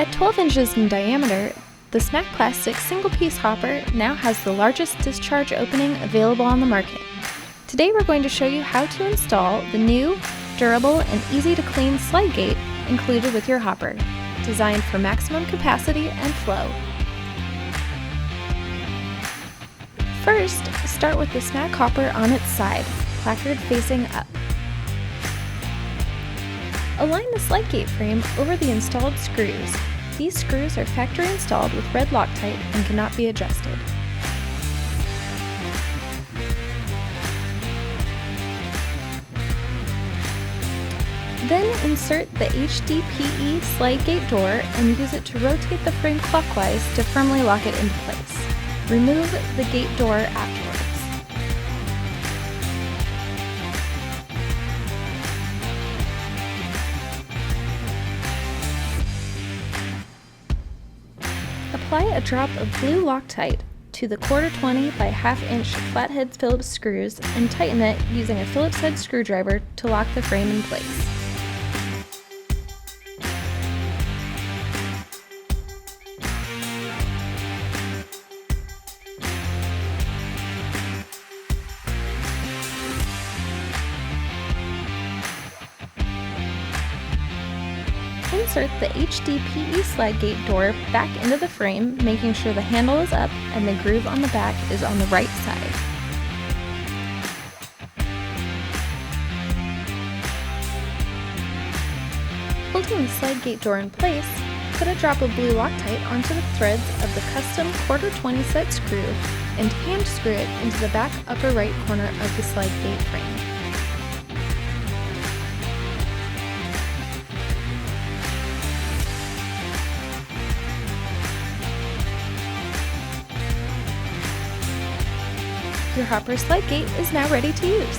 At 12 inches in diameter, the SmaK plastic single-piece hopper now has the largest discharge opening available on the market. Today we're going to show you how to install the new, durable, and easy-to-clean slide gate included with your hopper, designed for maximum capacity and flow. First, start with the SmaK hopper on its side, placard facing up. Align the slide gate frame over the installed screws. These screws are factory installed with red Loctite and cannot be adjusted. Then insert the HDPE slide gate door and use it to rotate the frame clockwise to firmly lock it into place. Remove the gate door afterwards. Apply a drop of blue Loctite to the 1/4 by 1/2 inch flathead Phillips screws and tighten it using a Phillips head screwdriver to lock the frame in place. Insert the HDPE slide gate door back into the frame, making sure the handle is up and the groove on the back is on the right side. Holding the slide gate door in place, put a drop of blue Loctite onto the threads of the custom 1/4 set screw and hand screw it into the back upper right corner of the slide gate frame. Your hopper slide gate is now ready to use.